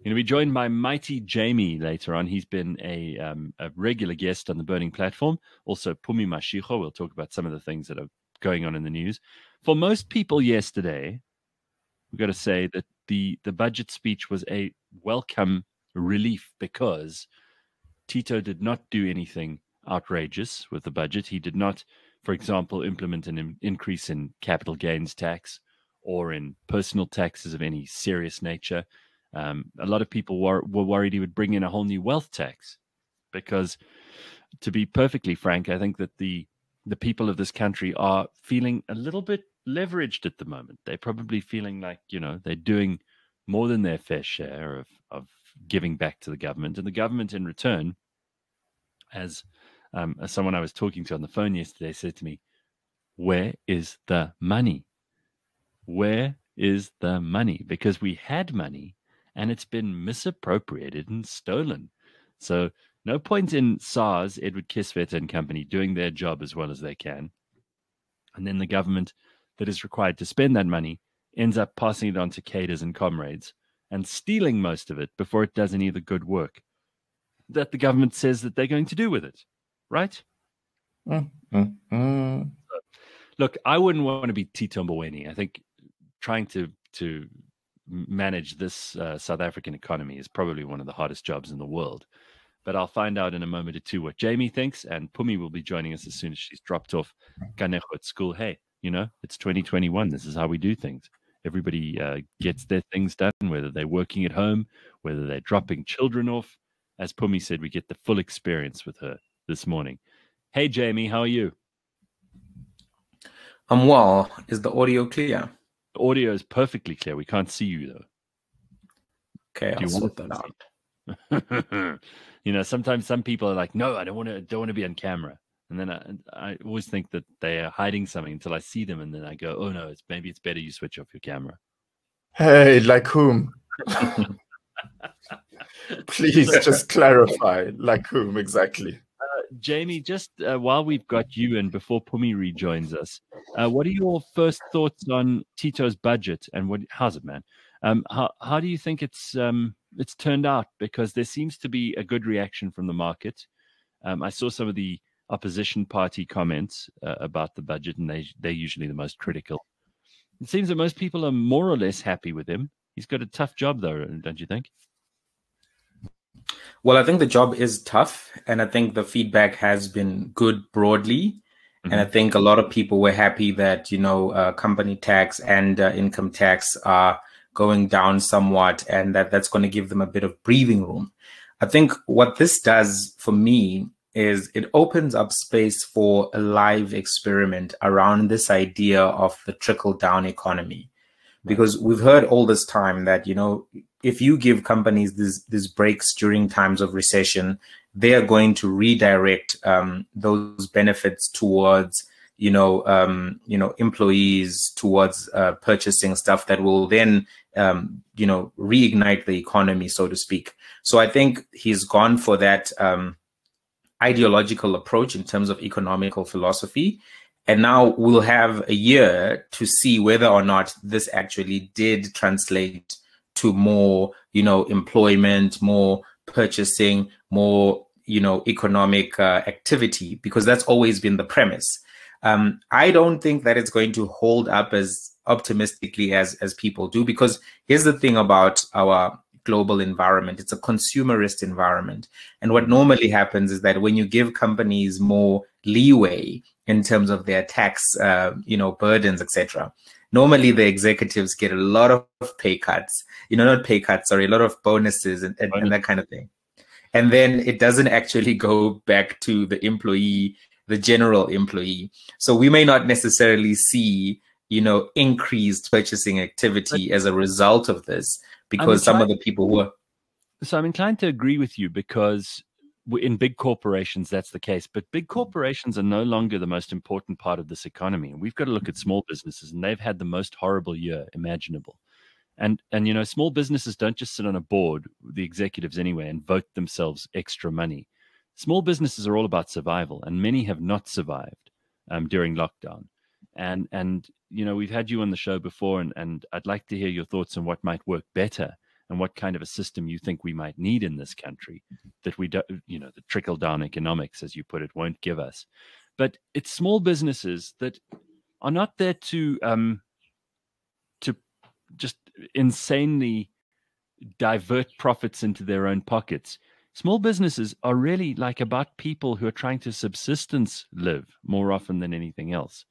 Going to be joined by Mighty Jamie later on. He's been a regular guest on the Burning Platform. Also, Phumi Mashigo. We'll talk about some of the things that are going on in the news. For most people yesterday, we've got to say that the budget speech was a welcome relief because Tito did not do anything outrageous with the budget. He did not, for example, implement an increase in capital gains tax or in personal taxes of any serious nature. A lot of people were worried he would bring in a whole new wealth tax because, to be perfectly frank, I think that the people of this country are feeling a little bit leveraged at the moment. They're probably feeling like, they're doing more than their fair share of giving back to the government. And the government in return, as someone I was talking to on the phone yesterday said to me, where is the money? Where is the money? Because we had money and it's been misappropriated and stolen. So no point in SARS, Edward Kisvet and company doing their job as well as they can. And then the government that is required to spend that money ends up passing it on to cadres and comrades and stealing most of it before it does any of the good work that the government says that they're going to do with it. Right? Look, I wouldn't want to be Tito Mboweni. I think trying to manage this South African economy is probably one of the hardest jobs in the world. But I'll find out in a moment or two what Jamie thinks, and Phumi will be joining us as soon as she's dropped off Kanejo at school. Hey, it's 2021. This is how we do things. Everybody gets their things done, whether they're working at home, whether they're dropping children off. As Phumi said, we get the full experience with her this morning. Hey, Jamie, how are you? I'm well. Is the audio clear? The audio is perfectly clear. We can't see you, though. Okay, I'll sort that out. Sometimes some people are like, no, I don't want to be on camera. And then I always think that they are hiding something until I see them. And then I go, oh, no, maybe it's better you switch off your camera. Hey, like whom? Please just clarify, like whom exactly? Jamie, just while we've got you and before Phumi rejoins us, what are your first thoughts on Tito's budget and how's it, man? How do you think it's turned out? Because there seems to be a good reaction from the market. I saw some of the opposition party comments about the budget, and they're usually the most critical. It seems that most people are more or less happy with him. He's got a tough job, though, don't you think? Well, I think the job is tough, and I think the feedback has been good broadly. Mm-hmm. And I think a lot of people were happy that, company tax and income tax are going down somewhat, and that's going to give them a bit of breathing room. I think what this does for me is it opens up space for a live experiment around this idea of the trickle-down economy. Because we've heard all this time that, if you give companies these breaks during times of recession, they are going to redirect those benefits towards, employees, towards purchasing stuff that will then, reignite the economy, so to speak. So I think he's gone for that ideological approach in terms of economical philosophy. And now we'll have a year to see whether or not this actually did translate to more, employment, more purchasing, more, economic activity, because that's always been the premise. I don't think that it's going to hold up as optimistically as people do, because here's the thing about our global environment. It's a consumerist environment. And what normally happens is that when you give companies more leeway in terms of their tax, burdens, etc., normally the executives get a lot of pay cuts, not pay cuts, sorry, a lot of bonuses and that kind of thing. And then it doesn't actually go back to the employee, the general employee. So we may not necessarily see, increased purchasing activity as a result of this, because some of the people were. So I'm inclined to agree with you, because in big corporations, that's the case. But big corporations are no longer the most important part of this economy. And we've got to look at small businesses, and they've had the most horrible year imaginable. And small businesses don't just sit on a board, the executives anyway, and vote themselves extra money. Small businesses are all about survival, and many have not survived during lockdown. And we've had you on the show before, and I'd like to hear your thoughts on what might work better and what kind of a system you think we might need in this country that we don't, the trickle-down economics, as you put it, won't give us. But it's small businesses that are not there to just insanely divert profits into their own pockets. Small businesses are really like about people who are trying to subsistence live more often than anything else.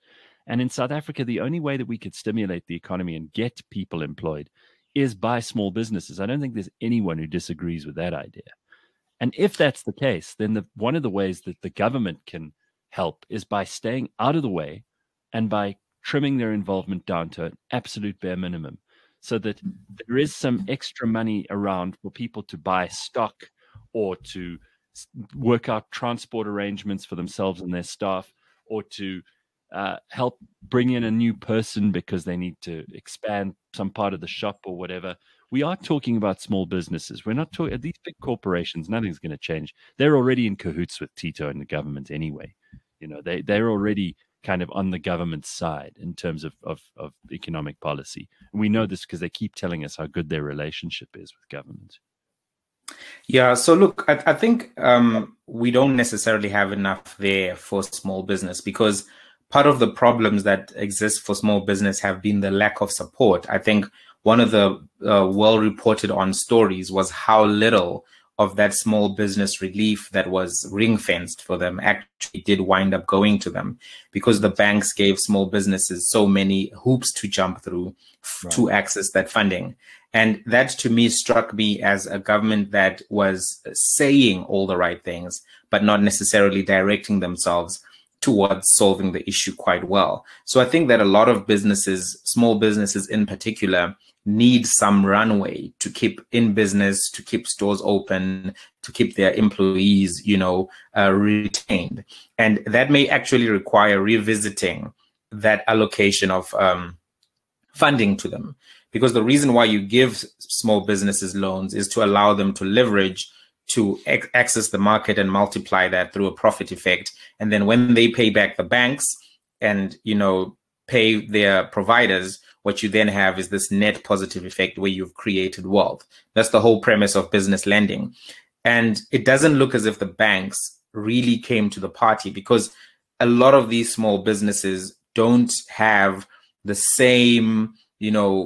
And in South Africa, the only way that we could stimulate the economy and get people employed is by small businesses. I don't think there's anyone who disagrees with that idea. And if that's the case, then one of the ways that the government can help is by staying out of the way and by trimming their involvement down to an absolute bare minimum, so that there is some extra money around for people to buy stock or to work out transport arrangements for themselves and their staff, or to help bring in a new person because they need to expand some part of the shop or whatever. We are talking about small businesses. We're not talking these big corporations. Nothing's going to change. They're already in cahoots with Tito and the government anyway. They're already kind of on the government's side in terms of economic policy. And we know this because they keep telling us how good their relationship is with government. Yeah, so look, I think we don't necessarily have enough there for small business, because part of the problems that exist for small business have been the lack of support. I think one of the well-reported on stories was how little of that small business relief that was ring-fenced for them actually did wind up going to them, because the banks gave small businesses so many hoops to jump through to access that funding. And that, to me, struck me as a government that was saying all the right things, but not necessarily directing themselves towards solving the issue quite well. So I think that a lot of businesses, small businesses in particular, need some runway to keep in business, to keep stores open, to keep their employees, retained. And that may actually require revisiting that allocation of funding to them. Because the reason why you give small businesses loans is to allow them to leverage, to access the market and multiply that through a profit effect. And then when they pay back the banks and, pay their providers, what you then have is this net positive effect where you've created wealth. That's the whole premise of business lending. And it doesn't look as if the banks really came to the party, because a lot of these small businesses don't have the same,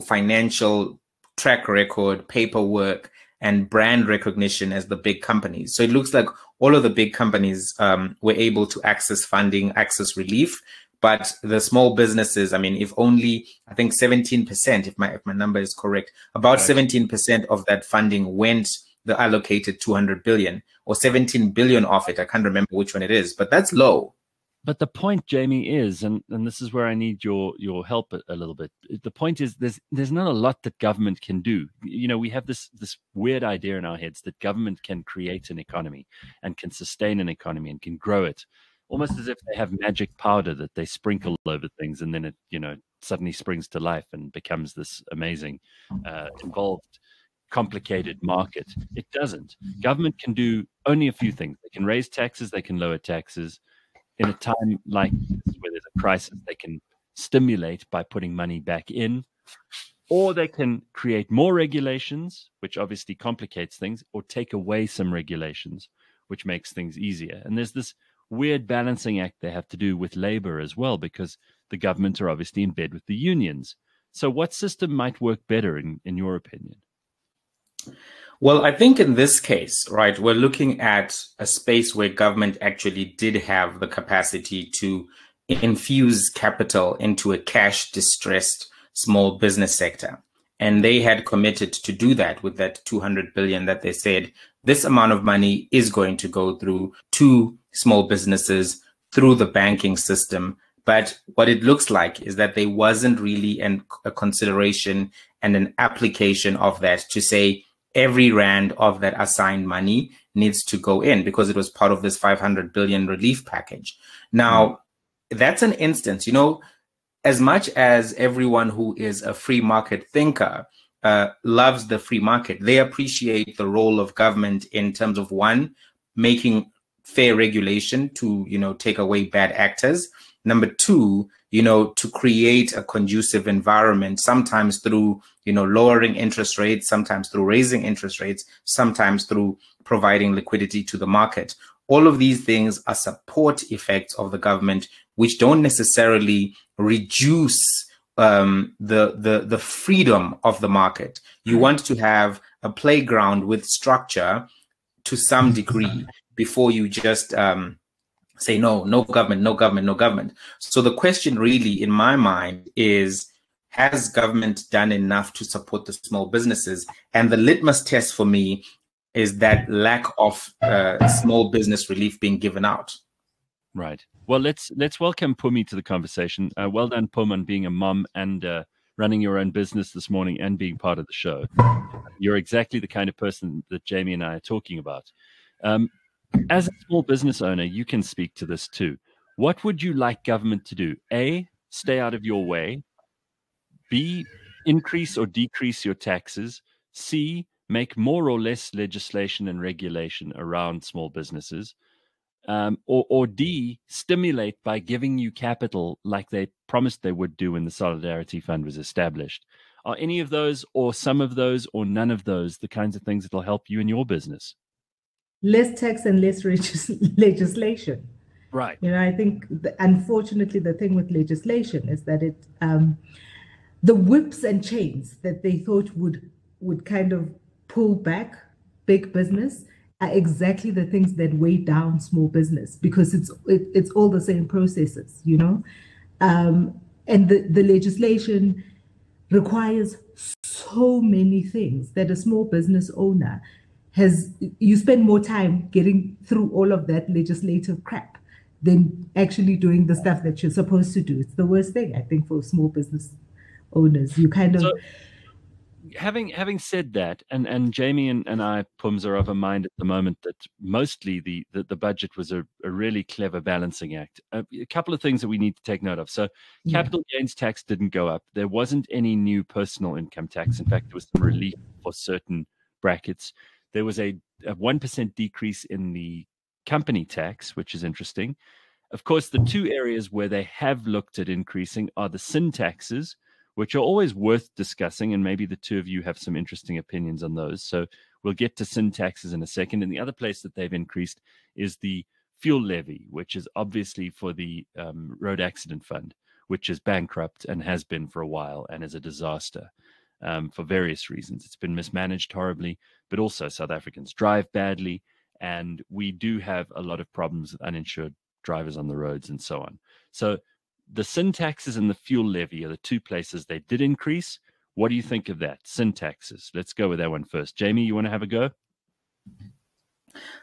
financial track record, paperwork, and brand recognition as the big companies. So it looks like all of the big companies were able to access funding, access relief, but the small businesses, if only, I think 17%, if my number is correct, about 17% of that funding went, the allocated 200 billion or 17 billion of it. I can't remember which one it is, but that's low. But the point, Jamie, is, and this is where I need your help a little bit. The point is there's not a lot that government can do. We have this weird idea in our heads that government can create an economy and can sustain an economy and can grow it, almost as if they have magic powder that they sprinkle over things, and then it, suddenly springs to life and becomes this amazing, involved, complicated market. It doesn't. Government can do only a few things. They can raise taxes, they can lower taxes. In a time like this, where there's a crisis, they can stimulate by putting money back in, or they can create more regulations, which obviously complicates things, or take away some regulations, which makes things easier. And there's this weird balancing act they have to do with labor as well, because the government are obviously in bed with the unions. So what system might work better in your opinion? Well, I think in this case, right, we're looking at a space where government actually did have the capacity to infuse capital into a cash-distressed small business sector. And they had committed to do that with that 200 billion that they said this amount of money is going to go through to small businesses through the banking system. But what it looks like is that there wasn't really a consideration and an application of that to say, every rand of that assigned money needs to go in, because it was part of this 500 billion relief package. Now, that's an instance, as much as everyone who is a free market thinker loves the free market, they appreciate the role of government in terms of, one, making fair regulation to, take away bad actors. Number two, to create a conducive environment, sometimes through, lowering interest rates, sometimes through raising interest rates, sometimes through providing liquidity to the market. All of these things are support effects of the government, which don't necessarily reduce the freedom of the market. You want to have a playground with structure to some degree before you just say no government, no government, no government. So the question really in my mind is, has government done enough to support the small businesses? And the litmus test for me is that lack of small business relief being given out. Right. Well, let's welcome Phumi to the conversation. Well done, Phum, on being a mom and running your own business this morning and being part of the show. You're exactly the kind of person that Jamie and I are talking about. As a small business owner, you can speak to this too. What would you like government to do? A, stay out of your way. B, increase or decrease your taxes. C, make more or less legislation and regulation around small businesses. Or D, stimulate by giving you capital like they promised they would do when the Solidarity Fund was established. Are any of those, or some of those, or none of those the kinds of things that will help you in your business? Less tax and less legislation. Right. I think, unfortunately, the thing with legislation is that it, the whips and chains that they thought would kind of pull back big business are exactly the things that weigh down small business, because it's all the same processes, and the legislation requires so many things that a small business owner you spend more time getting through all of that legislative crap than actually doing the stuff that you're supposed to do. It's the worst thing, I think, for small business owners. You kind of... So, having said that, and Jamie and I, Phums, are of a mind at the moment that mostly the budget was a really clever balancing act. A couple of things that we need to take note of. So capital gains tax didn't go up. There wasn't any new personal income tax. In fact, there was some relief for certain brackets. There was a 1% decrease in the company tax, which is interesting. Of course, the two areas where they have looked at increasing are the sin taxes, which are always worth discussing, and maybe the two of you have some interesting opinions on those. So we'll get to sin taxes in a second. And the other place that they've increased is the fuel levy, which is obviously for the road accident fund, which is bankrupt and has been for a while and is a disaster for various reasons. It's been mismanaged horribly, but also South Africans drive badly, and we do have a lot of problems with uninsured drivers on the roads and so on. So the sin taxes and the fuel levy are the two places they did increase. What do you think of that? Sin taxes. Let's go with that one first. Jamie, you want to have a go?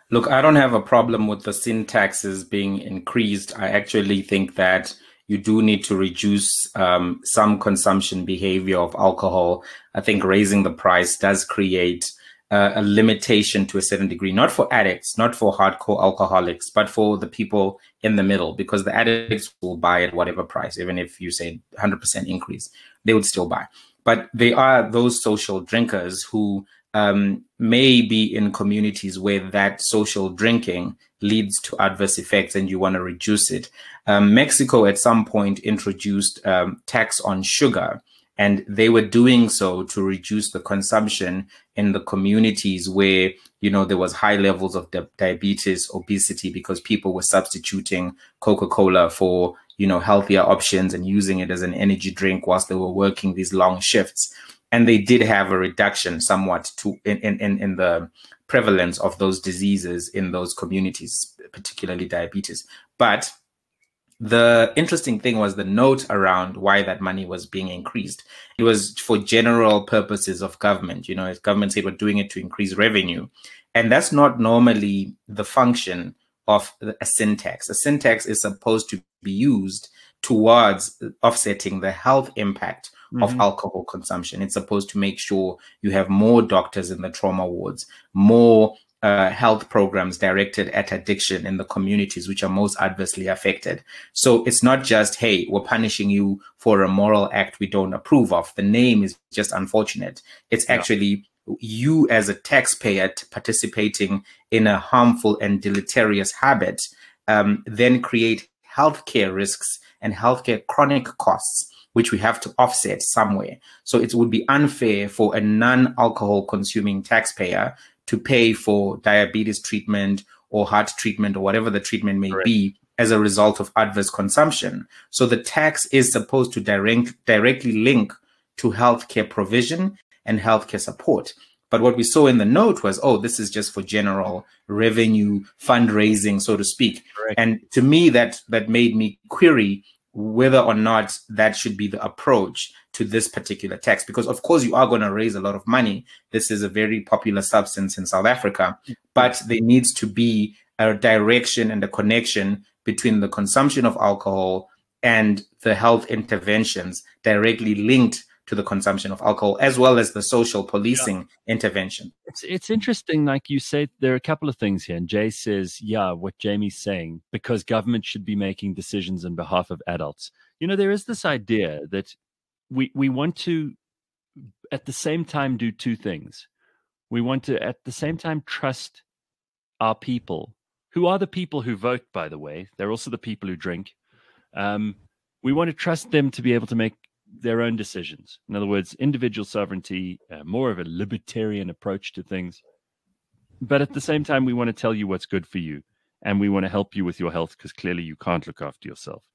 Look, I don't have a problem with the sin taxes being increased. I actually think that you do need to reduce some consumption behavior of alcohol. I think raising the price does create a limitation to a certain degree, not for addicts, not for hardcore alcoholics, but for the people in the middle, because the addicts will buy at whatever price. Even if you say 100% increase, they would still buy. But they are those social drinkers who may be in communities where that social drinking leads to adverse effects and you want to reduce it. Mexico at some point introduced tax on sugar, and they were doing so to reduce the consumption in the communities where, there was high levels of diabetes, obesity, because people were substituting Coca-Cola for, healthier options and using it as an energy drink whilst they were working these long shifts. And they did have a reduction somewhat in the prevalence of those diseases in those communities, particularly diabetes. But the interesting thing was the note around why that money was being increased. It was for general purposes of government. Government said we're doing it to increase revenue. And that's not normally the function of a sin tax. A sin tax is supposed to be used towards offsetting the health impact of alcohol consumption. It's supposed to make sure you have more doctors in the trauma wards, more health programs directed at addiction in the communities which are most adversely affected. So it's not just, hey, we're punishing you for a moral act we don't approve of. The name is just unfortunate. It's actually you as a taxpayer participating in a harmful and deleterious habit, then create healthcare risks and healthcare chronic costs, which we have to offset somewhere. So it would be unfair for a non-alcohol consuming taxpayer to pay for diabetes treatment or heart treatment or whatever the treatment may be as a result of adverse consumption. So the tax is supposed to directly link to healthcare provision and healthcare support. But what we saw in the note was, oh, this is just for general revenue fundraising, so to speak. Correct. And to me, that made me query whether or not that should be the approach to this particular tax. Because of course you are going to raise a lot of money. This is a very popular substance in South Africa, but there needs to be a direction and a connection between the consumption of alcohol and the health interventions directly linked to the consumption of alcohol, as well as the social policing intervention. It's interesting, like you said, there are a couple of things here. And Jay says, yeah, what Jamie's saying, because government should be making decisions on behalf of adults. You know, there is this idea that we want to, at the same time, do two things. We want to, at the same time, trust our people, who are the people who vote, by the way. They're also the people who drink. We want to trust them to be able to make their own decisions. In other words, individual sovereignty, more of a libertarian approach to things. But at the same time, we want to tell you what's good for you, and we want to help you with your health, because clearly you can't look after yourself.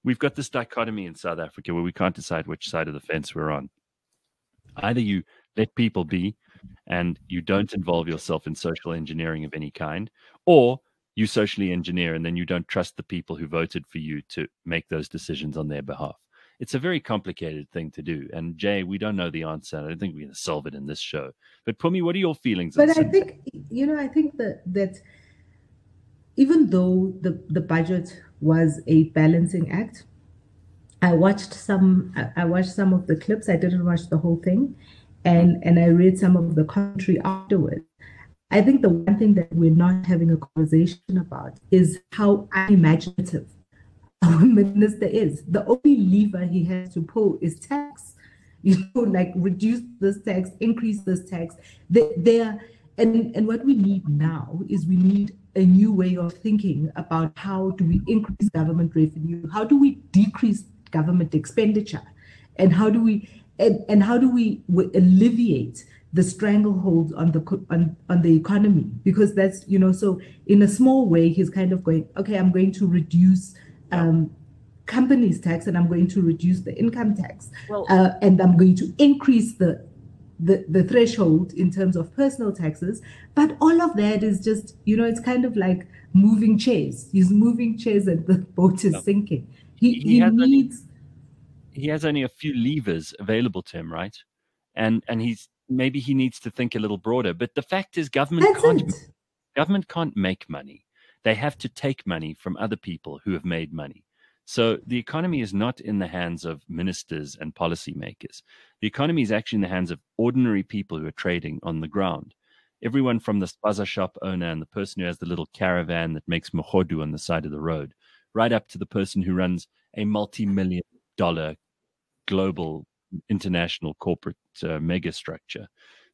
We've got this dichotomy in South Africa where we can't decide which side of the fence we're on. Either you let people be and you don't involve yourself in social engineering of any kind, or you socially engineer and then you don't trust the people who voted for you to make those decisions on their behalf. It's a very complicated thing to do. And Jay, we don't know the answer. I don't think we're going to solve it in this show. But Phumi, what are your feelings? But I think, I think that even though the budget was a balancing act, I watched some of the clips. I didn't watch the whole thing. And I read some of the commentary afterwards. I think the one thing that we're not having a conversation about is how unimaginative our minister is. The only lever he has to pull is tax. Like reduce this tax, increase this tax. And what we need now is we need a new way of thinking about how do we increase government revenue, how do we decrease government expenditure, and how do we alleviate the stranglehold on the economy, because that's, so in a small way he's kind of going, okay, I'm going to reduce companies tax and I'm going to reduce the income tax, and I'm going to increase the threshold in terms of personal taxes. But all of that is just, it's kind of like moving chairs. He's moving chairs and the boat is sinking. He has only a few levers available to him, right? And maybe he needs to think a little broader. But the fact is, government can't make money. They have to take money from other people who have made money. So the economy is not in the hands of ministers and policymakers. The economy is actually in the hands of ordinary people who are trading on the ground. Everyone from the spaza shop owner and the person who has the little caravan that makes mohodu on the side of the road, right up to the person who runs a multi-million-dollar global international corporate mega structure.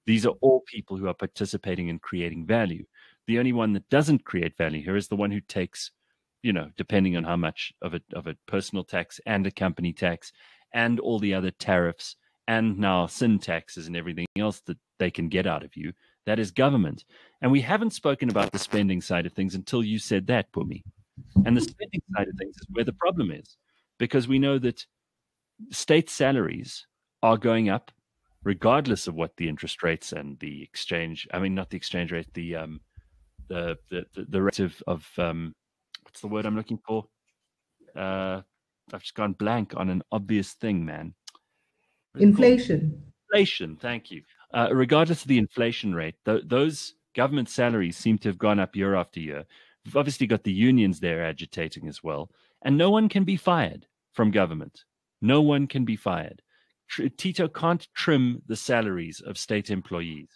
These are all people who are participating in creating value. The only one that doesn't create value here is the one who takes, depending on how much of a personal tax and a company tax and all the other tariffs and now sin taxes and everything else that they can get out of you. That is government. And we haven't spoken about the spending side of things until you said that, Phumi. And the spending side of things is where the problem is, because we know that state salaries are going up regardless of what the interest rates and the exchange, not the exchange rate, the rate of what's the word I'm looking for? I've just gone blank on an obvious thing, man. Inflation. Inflation, thank you. Regardless of the inflation rate, those government salaries seem to have gone up year after year. We've obviously got the unions there agitating as well. And no one can be fired from government. No one can be fired. Tito can't trim the salaries of state employees.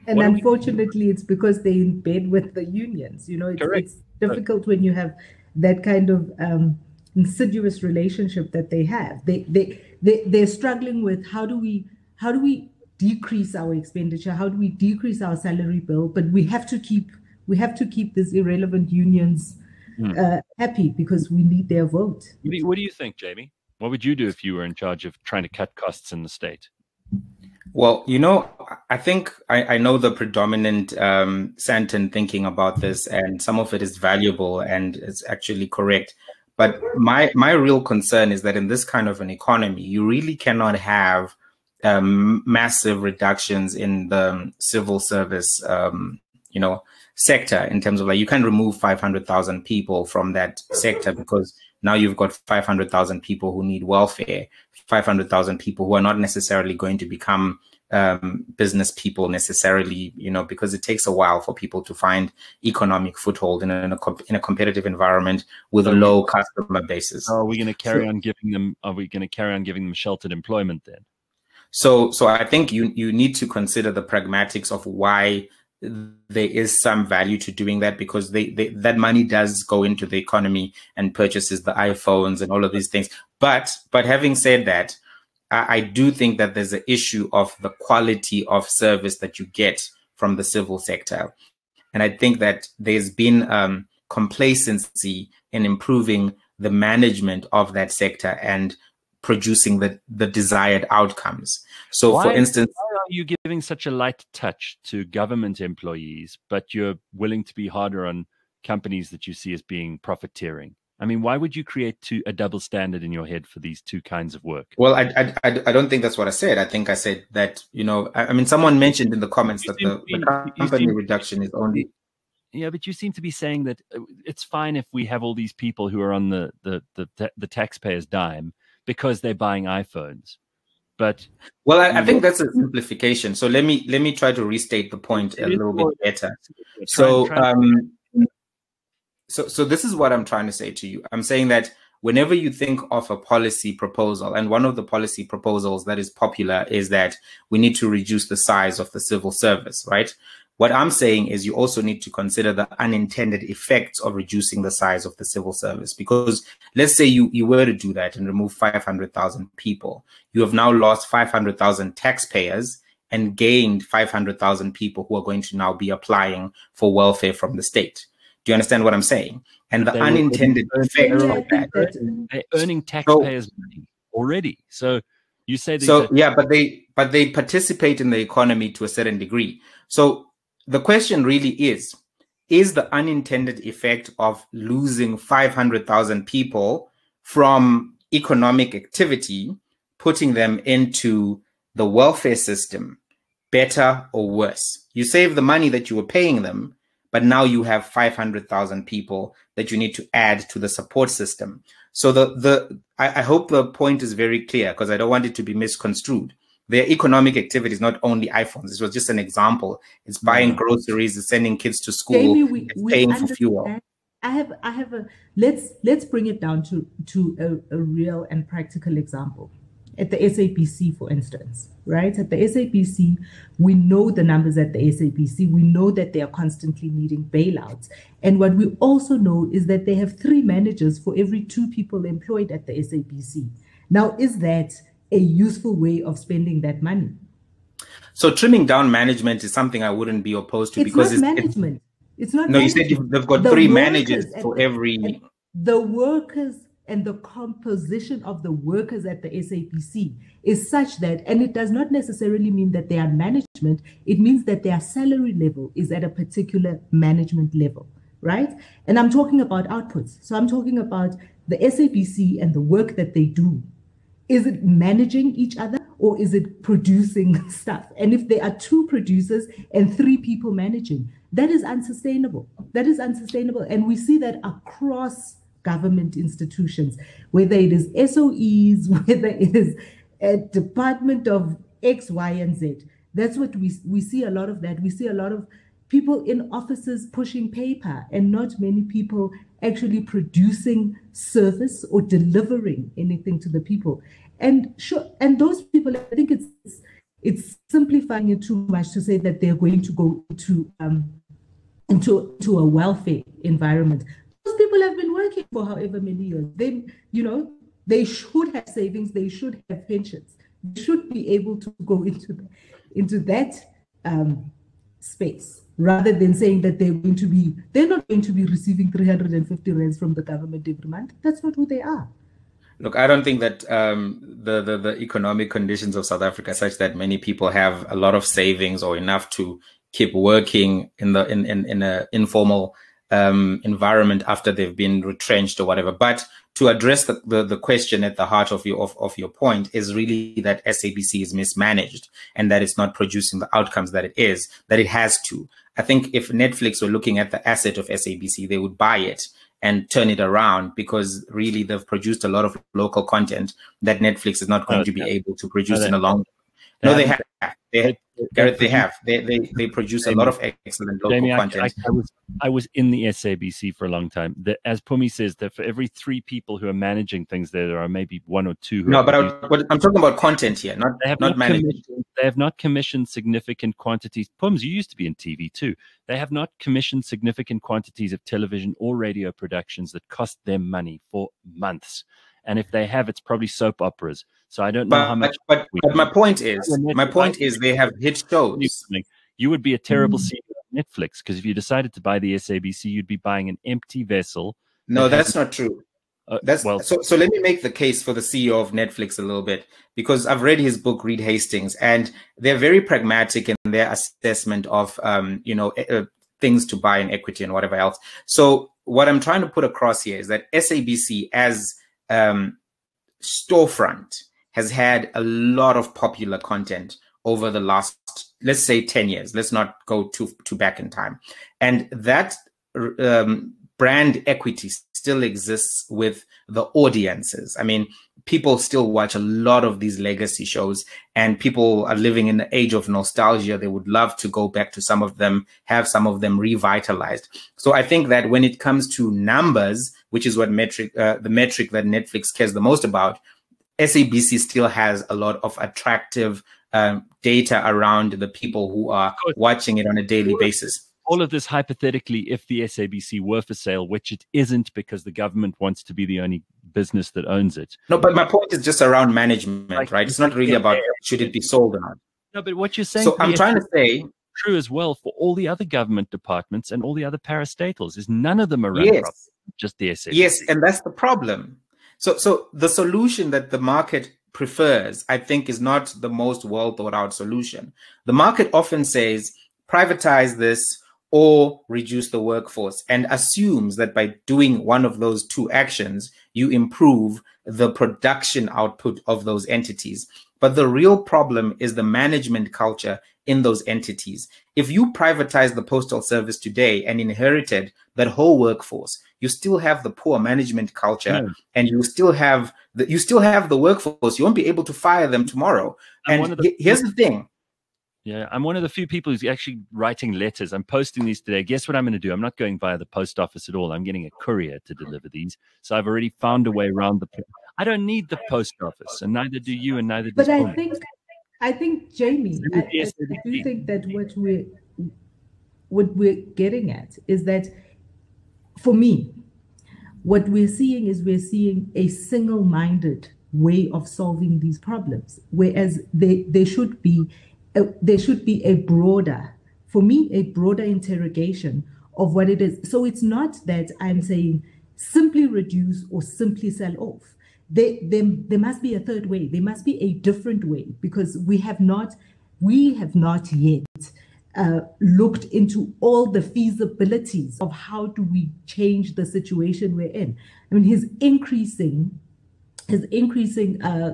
And unfortunately, it's because they're in bed with the unions. It's difficult when you have that kind of insidious relationship that they have. They're struggling with how do we decrease our expenditure? How do we decrease our salary bill? But we have to keep these irrelevant unions happy because we need their vote. What do you think, Jamie? What would you do if you were in charge of trying to cut costs in the state? Well, I think I know the predominant Santon thinking about this, and some of it is valuable and it's actually correct. But my real concern is that in this kind of an economy, you really cannot have massive reductions in the civil service, sector, in terms of, like, you can remove 500,000 people from that sector because now you've got 500,000 people who need welfare, 500,000 people who are not necessarily going to become business people necessarily, because it takes a while for people to find economic foothold in a competitive environment with a low customer basis. Are we going to carry on giving them? Are we going to carry on giving them sheltered employment then? So I think you need to consider the pragmatics of why there is some value to doing that, because that money does go into the economy and purchases the iPhones and all of these things. But having said that, I do think that there's an issue of the quality of service that you get from the civil sector. And I think that there's been complacency in improving the management of that sector and producing the desired outcomes. So for instance, why are you giving such a light touch to government employees, but you're willing to be harder on companies that you see as being profiteering? I mean, why would you create a double standard in your head for these two kinds of work? Well, I don't think that's what I said. I think I said that, someone mentioned in the comments that the company reduction is only... Yeah, but you seem to be saying that it's fine if we have all these people who are on the taxpayer's dime because they're buying iPhones. But I think that's a simplification. So let me try to restate the point a little bit better. So this is what I'm trying to say to you. I'm saying that whenever you think of a policy proposal, and one of the policy proposals that is popular is that we need to reduce the size of the civil service, right? What I'm saying is you also need to consider the unintended effects of reducing the size of the civil service. Because let's say you were to do that and remove 500,000 people. You have now lost 500,000 taxpayers and gained 500,000 people who are going to now be applying for welfare from the state. Do you understand what I'm saying? And the unintended effect of that. They're earning taxpayers' money already. So you say but they participate in the economy to a certain degree. So the question really is the unintended effect of losing 500,000 people from economic activity, putting them into the welfare system, better or worse? You save the money that you were paying them, but now you have 500,000 people that you need to add to the support system. So I hope the point is very clear, because I don't want it to be misconstrued. Their economic activity is not only iPhones. This was just an example. It's buying groceries, it's sending kids to school, Jamie, it's paying for fuel. Let's bring it down to a real and practical example. At the SABC, for instance, right? At the SABC, we know the numbers at the SABC. We know that they are constantly needing bailouts. And what we also know is that they have 3 managers for every 2 people employed at the SABC. Now, is that a useful way of spending that money? So trimming down management is something I wouldn't be opposed to, because it's management. It's not. No, management. You said they've got 3 managers for every. The workers and the composition of the workers at the SABC is such that, and it does not necessarily mean that they are management. It means that their salary level is at a particular management level, right? And I'm talking about outputs. So I'm talking about the SABC and the work that they do. Is it managing each other, or is it producing stuff? And if there are 2 producers and 3 people managing, that is unsustainable. That is unsustainable. And we see that across government institutions, whether it is SOEs, whether it is a department of X, Y, and Z. That's what we see a lot of that. We see a lot of people in offices pushing paper and not many people actually producing service or delivering anything to the people. And those people, I think it's simplifying it too much to say that they're going to go into a welfare environment. Those people have been working for however many years. They should have savings. They should have pensions. They should be able to go into that space rather than saying that they're not going to be receiving 350 rands from the government every month. That's not who they are. Look, I don't think that the economic conditions of South Africa are such that many people have a lot of savings or enough to keep working in a informal environment after they've been retrenched or whatever. But to address the question at the heart of your point is really that SABC is mismanaged and that it's not producing the outcomes that it has to. I think if Netflix were looking at the asset of SABC, they would buy it and turn it around, because really they've produced a lot of local content that Netflix is not going to be able to produce in the long run. No, they have. Gareth, they have. They produce a lot of excellent local content. I was in the SABC for a long time. As Phumi says, that for every 3 people who are managing things there are maybe 1 or 2 who but I'm talking about content here, not management. They have not commissioned significant quantities. Phums, you used to be in TV too. They have not commissioned significant quantities of television or radio productions that cost them money for months. And if they have, it's probably soap operas. So I don't know how much. But my point is, they have hit shows. You would be a terrible CEO of Netflix, because if you decided to buy the SABC, you'd be buying an empty vessel. No, that's not true. So let me make the case for the CEO of Netflix a little bit, because I've read his book, Reed Hastings, and they're very pragmatic in their assessment of things to buy in equity and whatever else. So what I'm trying to put across here is that SABC as storefront has had a lot of popular content over the last, let's say, 10 years. Let's not go too back in time. And that brand equity still exists with the audiences. I mean, people still watch a lot of these legacy shows, and people are living in the age of nostalgia. They would love to go back to some of them, have some of them revitalized. So I think that when it comes to numbers, which is what the metric that Netflix cares the most about, SABC still has a lot of attractive data around the people who are watching it on a daily basis. All of this hypothetically, if the SABC were for sale, which it isn't, because the government wants to be the only business that owns it. No, but my point is just around management, right? It's not really about should it be sold or not. No, but what you're saying. So I'm trying to say, true as well for all the other government departments and all the other parastatals, is none of them are run properly, just the SABC. Yes, and that's the problem. So the solution that the market prefers, I think, is not the most well thought out solution. The market often says privatize this or reduce the workforce, and assumes that by doing one of those 2 actions, you improve the production output of those entities. But the real problem is the management culture in those entities. If you privatize the postal service today and inherited that whole workforce, you still have the poor management culture, and you still have the workforce. You won't be able to fire them tomorrow. And here's the thing. Yeah, I'm one of the few people who's actually writing letters. I'm posting these today. Guess what I'm going to do? I'm not going via the post office at all. I'm getting a courier to deliver these. So I've already found a way around I don't need the post office, and neither do you, and neither does But I think, Jamie, I do think that what we're getting at is that, for me, what we're seeing a single-minded way of solving these problems, whereas there should be a broader interrogation of what it is. So it's not that I'm saying simply reduce or simply sell off. There must be a third way. There must be a different way, because we have not yet looked into all the feasibilities of how do we change the situation we're in. I mean, his increasing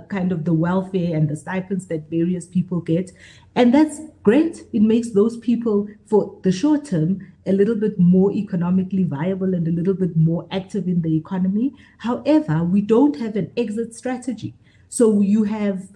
kind of the welfare and the stipends that various people get. And that's great. It makes those people, for the short term, a little bit more economically viable and a little bit more active in the economy. However, we don't have an exit strategy. So you have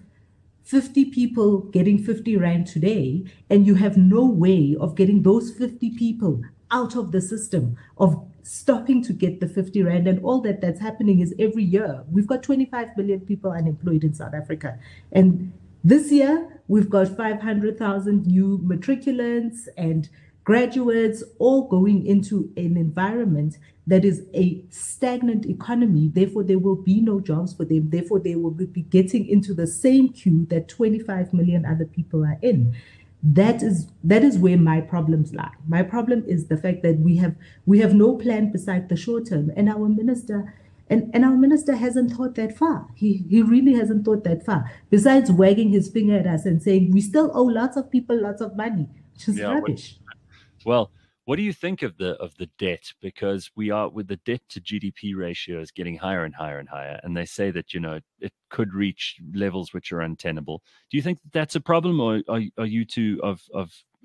50 people getting 50 Rand today, and you have no way of getting those 50 people out of the system, of stopping to get the 50 Rand. And all that's happening is every year we've got 25 million people unemployed in South Africa. And this year we've got 500,000 new matriculants and graduates all going into an environment that is a stagnant economy. Therefore, there will be no jobs for them. Therefore, they will be getting into the same queue that 25 million other people are in. That is where my problems lie. My problem is the fact that we have no plan beside the short term, and our minister hasn't thought that far. He really hasn't thought that far. Besides wagging his finger at us and saying we still owe lots of people lots of money, which is rubbish. Well, what do you think of the debt? Because we are, with the debt to GDP ratio is getting higher and higher and higher, and they say that it could reach levels which are untenable. Do you think that that's a problem, or are you two of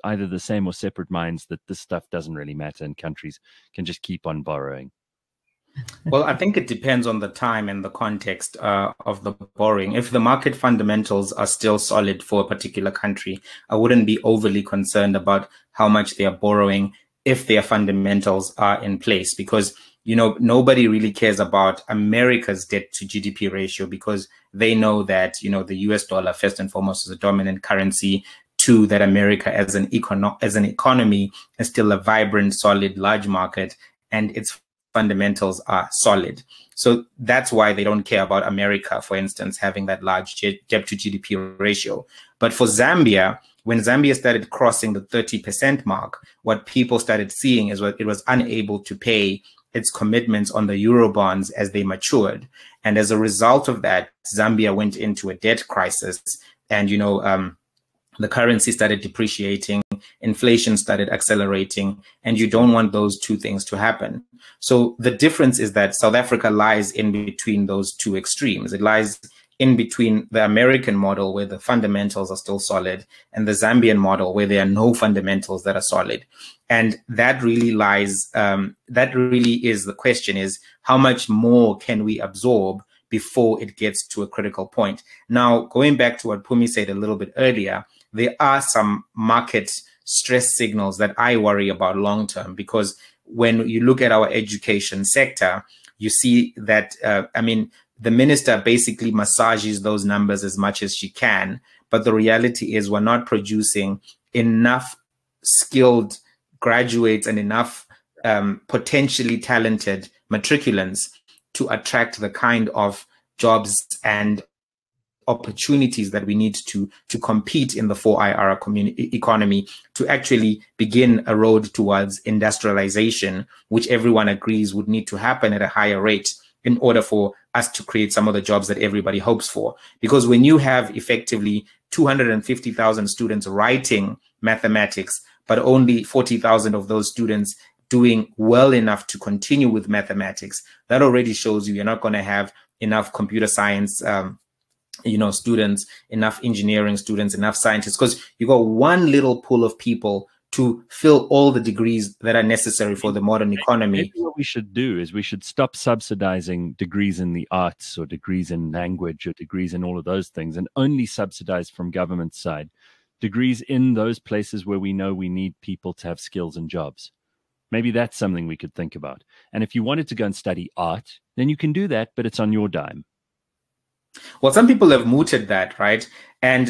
either the same or separate minds that this stuff doesn't really matter and countries can just keep on borrowing? Well, I think it depends on the time and the context of the borrowing. If the market fundamentals are still solid for a particular country, I wouldn't be overly concerned about how much they are borrowing if their fundamentals are in place, because nobody really cares about America's debt to GDP ratio, because they know that the US dollar first and foremost is a dominant currency. Two, that America as an economy is still a vibrant, solid, large market, and its fundamentals are solid. So that's why they don't care about America, for instance, having that large debt to GDP ratio. But for Zambia, when Zambia started crossing the 30% mark, what people started seeing is it was unable to pay its commitments on the euro bonds as they matured. And as a result of that, Zambia went into a debt crisis, and the currency started depreciating, inflation started accelerating, and you don't want those two things to happen. So the difference is that South Africa lies in between those two extremes. It lies in between the American model, where the fundamentals are still solid, and the Zambian model, where there are no fundamentals that are solid. And that really lies, that really is the question, is how much more can we absorb before it gets to a critical point? Now, going back to what Phumi said a little bit earlier, there are some market stress signals that I worry about long term, because when you look at our education sector, you see that, the minister basically massages those numbers as much as she can, but the reality is we're not producing enough skilled graduates and enough potentially talented matriculants to attract the kind of jobs and opportunities that we need to compete in the 4IR economy, to actually begin a road towards industrialization, which everyone agrees would need to happen at a higher rate in order for us to create some of the jobs that everybody hopes for. Because when you have effectively 250,000 students writing mathematics, but only 40,000 of those students doing well enough to continue with mathematics, that already shows you're not going to have enough computer science students, enough engineering students, enough scientists, because you got one little pool of people to fill all the degrees that are necessary for the modern economy. Maybe what we should do is we should stop subsidizing degrees in the arts or degrees in language or degrees in all of those things, and only subsidize from government side degrees in those places where we know we need people to have skills and jobs. Maybe that's something we could think about. And if you wanted to go and study art, then you can do that, but it's on your dime. Well, some people have mooted that, right? And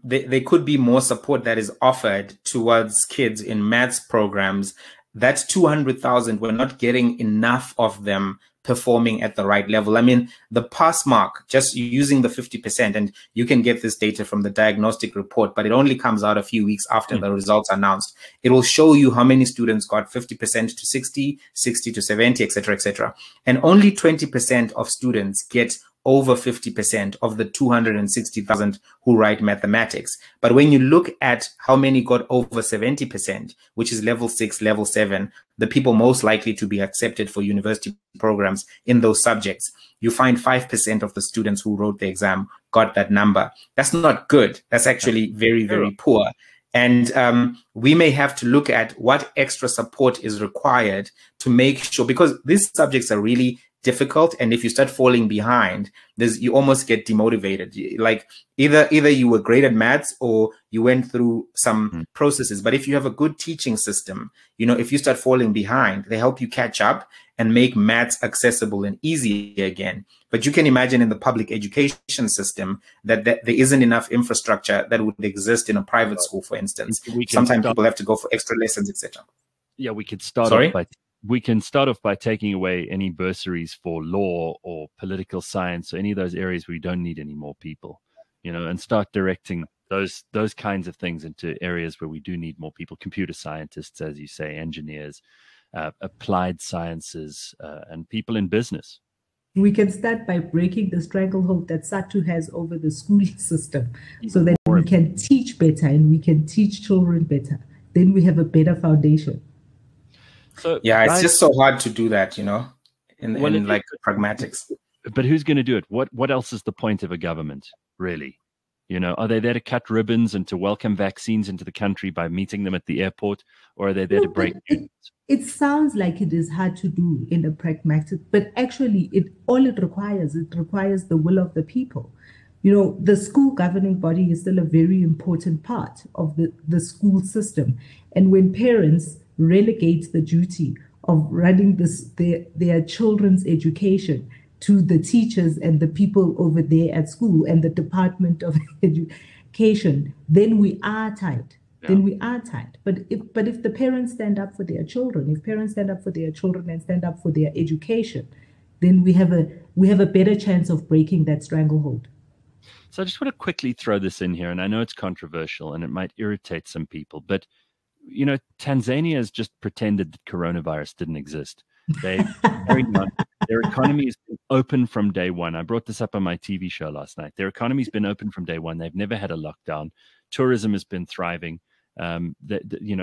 there could be more support that is offered towards kids in maths programs. That's 200,000. We're not getting enough of them performing at the right level. I mean, the pass mark, just using the 50%, and you can get this data from the diagnostic report, but it only comes out a few weeks after the results are announced. It will show you how many students got 50% to 60, 60 to 70, etc., etc. And only 20% of students get over 50% of the 260,000 who write mathematics. But when you look at how many got over 70%, which is level 6, level 7, the people most likely to be accepted for university programs in those subjects, you find 5% of the students who wrote the exam got that number. That's not good. That's actually very, very poor. And we may have to look at what extra support is required to make sure, because these subjects are really difficult, and if you start falling behind, you almost get demotivated. Like either you were great at maths or you went through some processes. But if you have a good teaching system, if you start falling behind, they help you catch up and make maths accessible and easy again. But you can imagine in the public education system that there isn't enough infrastructure that would exist in a private school, for instance. Sometimes people have to go for extra lessons, etc. Yeah, we could start off by taking away any bursaries for law or political science or any of those areas where we don't need any more people, and start directing those kinds of things into areas where we do need more people, computer scientists, as you say, engineers, applied sciences, and people in business. We can start by breaking the stranglehold that SADTU has over the school system, so that we can teach better and we can teach children better. Then we have a better foundation. So yeah, it's just so hard to do that, in like pragmatics. But who's going to do it? What else is the point of a government, really? Are they there to cut ribbons and to welcome vaccines into the country by meeting them at the airport, or are they there to break news? It sounds like it is hard to do in a pragmatic, but actually it requires the will of the people. The school governing body is still a very important part of the school system. And when parents relegate the duty of running their children's education to the teachers and the people over there at school and the Department of Education, then we are tight. Yeah. Then we are tight. But if the parents stand up for their children, and stand up for their education, then we have a better chance of breaking that stranglehold. So I just want to quickly throw this in here, and I know it's controversial and it might irritate some people, but Tanzania has just pretended that coronavirus didn't exist. Their economy has been open from day one. I brought this up on my TV show last night. Their economy's been open from day one. They've never had a lockdown. Tourism has been thriving.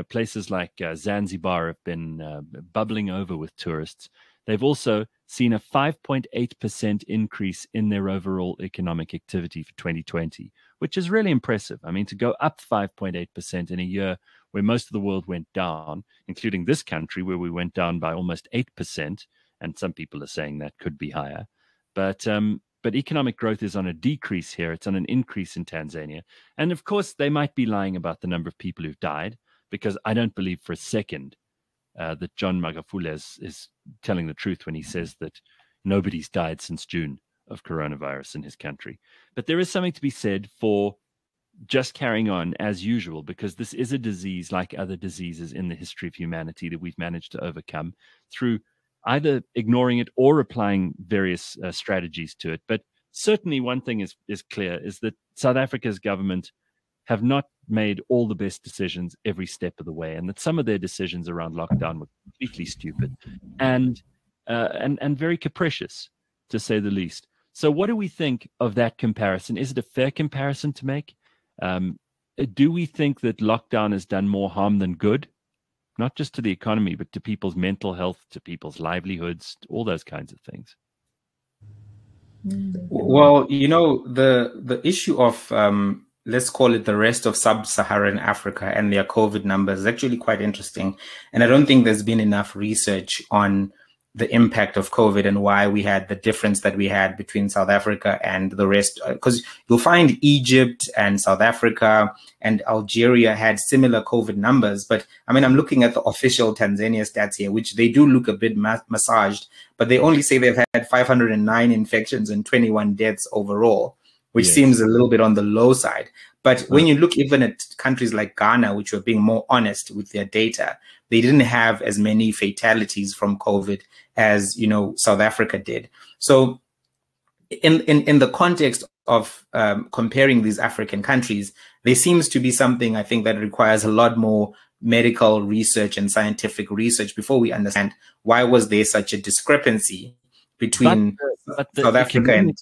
Places like Zanzibar have been bubbling over with tourists. They've also seen a 5.8% increase in their overall economic activity for 2020, which is really impressive. I mean, to go up 5.8% in a year where most of the world went down, including this country where we went down by almost 8%, and some people are saying that could be higher. But economic growth is on a decrease here. It's on an increase in Tanzania. And of course, they might be lying about the number of people who've died, because I don't believe for a second that John Magufuli is telling the truth when he says that nobody's died since June of coronavirus in his country. But there is something to be said for just carrying on as usual, because this is a disease like other diseases in the history of humanity that we've managed to overcome through either ignoring it or applying various strategies to it. But certainly one thing is clear, is that South Africa's government have not made all the best decisions every step of the way, and that some of their decisions around lockdown were completely stupid and very capricious, to say the least. So what do we think of that comparison? Is it a fair comparison to make? Do we think that lockdown has done more harm than good? Not just to the economy, but to people's mental health, to people's livelihoods, all those kinds of things. Well, the issue of, let's call it the rest of sub-Saharan Africa and their COVID numbers is actually quite interesting. And I don't think there's been enough research on the impact of COVID and why we had the difference that we had between South Africa and the rest. Because you'll find Egypt and South Africa and Algeria had similar COVID numbers. But I mean, I'm looking at the official Tanzania stats here, which they do look a bit massaged, but they only say they've had 509 infections and 21 deaths overall, which seems a little bit on the low side. But when you look even at countries like Ghana, which were being more honest with their data, they didn't have as many fatalities from COVID as, South Africa did. So in the context of comparing these African countries, there seems to be something, I think, that requires a lot more medical research and scientific research before we understand why was there such a discrepancy between South Africa and...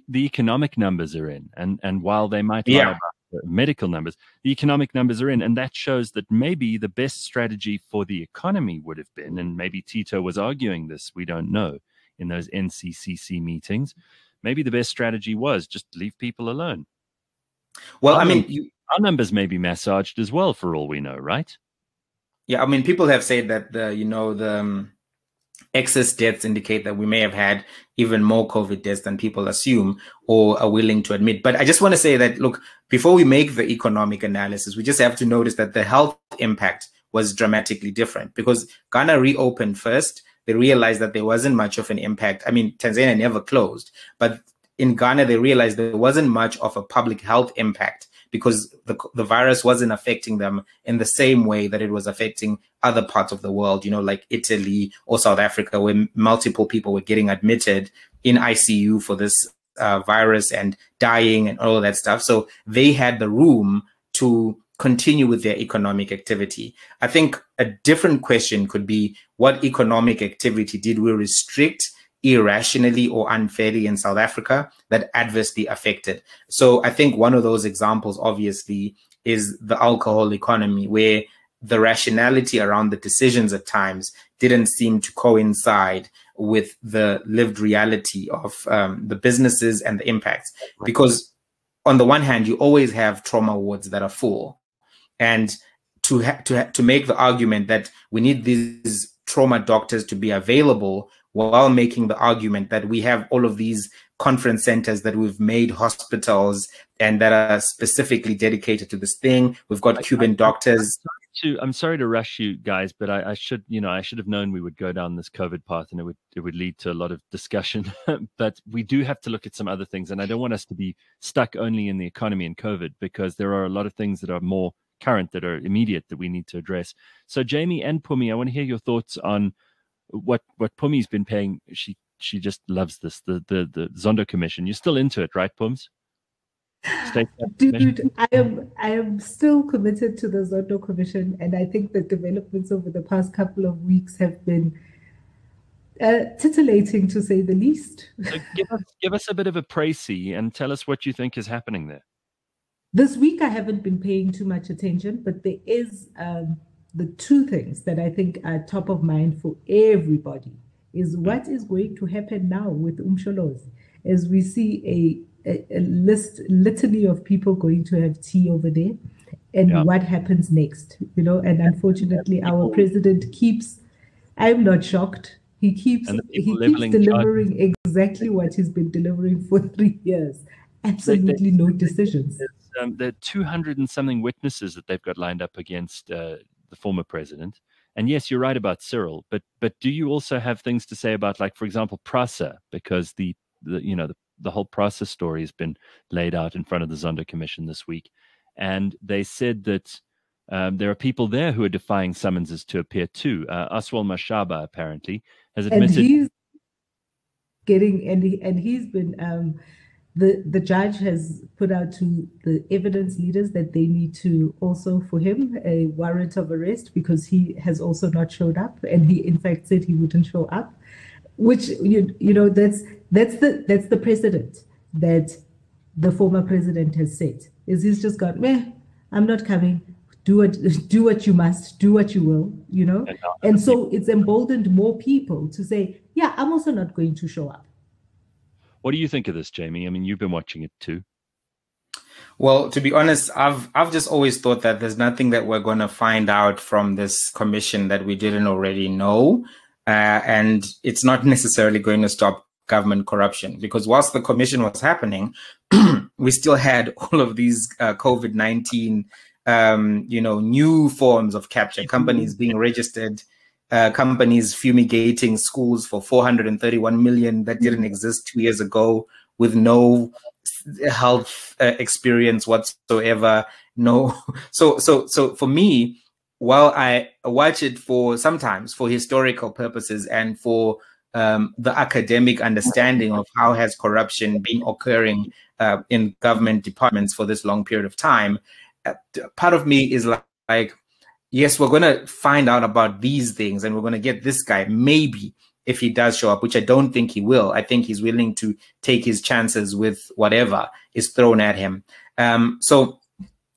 The economic numbers are in, and while they might lie about the medical numbers, the economic numbers are in, and that shows that maybe the best strategy for the economy would have been, and maybe Tito was arguing this, we don't know, in those NCCC meetings, maybe the best strategy was just leave people alone. Well, our numbers may be massaged as well, for all we know, right? Yeah, I mean, people have said that the excess deaths indicate that we may have had even more COVID deaths than people assume or are willing to admit. But I just want to say that, look, before we make the economic analysis, we just have to notice that the health impact was dramatically different, because Ghana reopened first. They realized that there wasn't much of an impact. I mean, Tanzania never closed, but in Ghana, they realized there wasn't much of a public health impact because the virus wasn't affecting them in the same way that it was affecting other parts of the world, like Italy or South Africa, where multiple people were getting admitted in ICU for this virus and dying and all of that stuff. So they had the room to continue with their economic activity. I think a different question could be, what economic activity did we restrict irrationally or unfairly in South Africa that adversely affected? So I think one of those examples, obviously, is the alcohol economy, where the rationality around the decisions at times didn't seem to coincide with the lived reality of the businesses and the impacts. Because on the one hand, you always have trauma wards that are full. And to make the argument that we need these trauma doctors to be available, while making the argument that we have all of these conference centers that we've made hospitals and that are specifically dedicated to this thing. We've got Cuban doctors. I'm sorry to rush you guys, but I should have known we would go down this COVID path, and it would lead to a lot of discussion. But we do have to look at some other things, and I don't want us to be stuck only in the economy and COVID, because there are a lot of things that are more current, that are immediate, that we need to address. So Jamie and Phumi, I want to hear your thoughts on what Phumi's been paying. She just loves this, the Zondo Commission. You're still into it, right, Phums? Dude, I am still committed to the Zondo Commission, and I think the developments over the past couple of weeks have been titillating, to say the least. So give us a bit of a précis and tell us what you think is happening there. This week, I haven't been paying too much attention, but there is the two things that I think are top of mind for everybody is what is going to happen now with Umsholos, as we see a litany of people going to have tea over there, and what happens next, and unfortunately our president keeps, I'm not shocked, he keeps delivering exactly what he's been delivering for 3 years. Absolutely no decisions. There are 200 and something witnesses that they've got lined up against the former president. And yes, you're right about Cyril, but do you also have things to say about, like, for example, PRASA, because the whole PRASA story has been laid out in front of the Zondo Commission this week, and they said that there are people there who are defying summonses to appear too. Aswal Mashaba apparently has admitted, and he's getting and he's been. The judge has put out to the evidence leaders that they need to also, for him, a warrant of arrest, because he has also not showed up, and he in fact said he wouldn't show up, which that's the precedent that the former president has set. Is he's just got, I'm not coming. Do what you must, do what you will, and so it's emboldened more people to say, yeah, I'm also not going to show up. What do you think of this, Jamie? I mean, you've been watching it too. Well, to be honest, I've just always thought that there's nothing that we're going to find out from this commission that we didn't already know. And it's not necessarily going to stop government corruption, because whilst the commission was happening, we still had all of these COVID-19, new forms of capture, companies being registered, companies fumigating schools for 431 million that didn't exist 2 years ago, with no health experience whatsoever. No. So for me, while I watch it sometimes for historical purposes and for the academic understanding of how has corruption been occurring in government departments for this long period of time, part of me is like, yes, we're going to find out about these things, and we're going to get this guy, maybe, if he does show up, which I don't think he will. I think he's willing to take his chances with whatever is thrown at him. So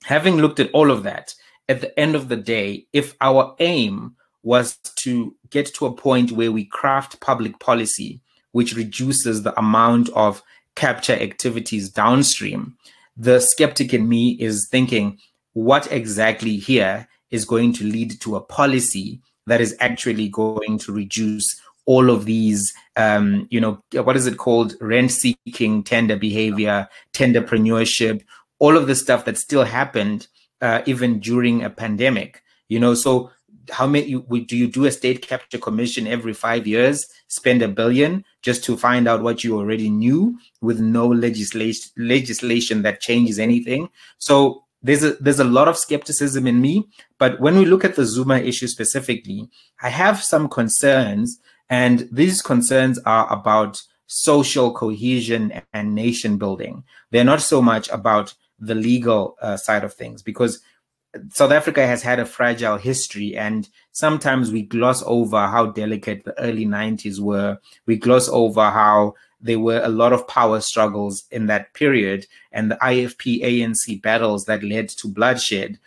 having looked at all of that, at the end of the day, if our aim was to get to a point where we craft public policy which reduces the amount of capture activities downstream, the skeptic in me is thinking, what exactly here is going to lead to a policy that is actually going to reduce all of these, what is it called? Rent-seeking tender behavior, tenderpreneurship, all of the stuff that still happened even during a pandemic. So how many do you do a state capture commission every 5 years, spend $1 billion just to find out what you already knew with no legislation that changes anything? So there's a lot of skepticism in me. But when we look at the Zuma issue specifically, I have some concerns, and these concerns are about social cohesion and nation building. They're not so much about the legal side of things, because South Africa has had a fragile history, and sometimes we gloss over how delicate the early 90s were. We gloss over how there were a lot of power struggles in that period, and the IFP ANC battles that led to bloodshed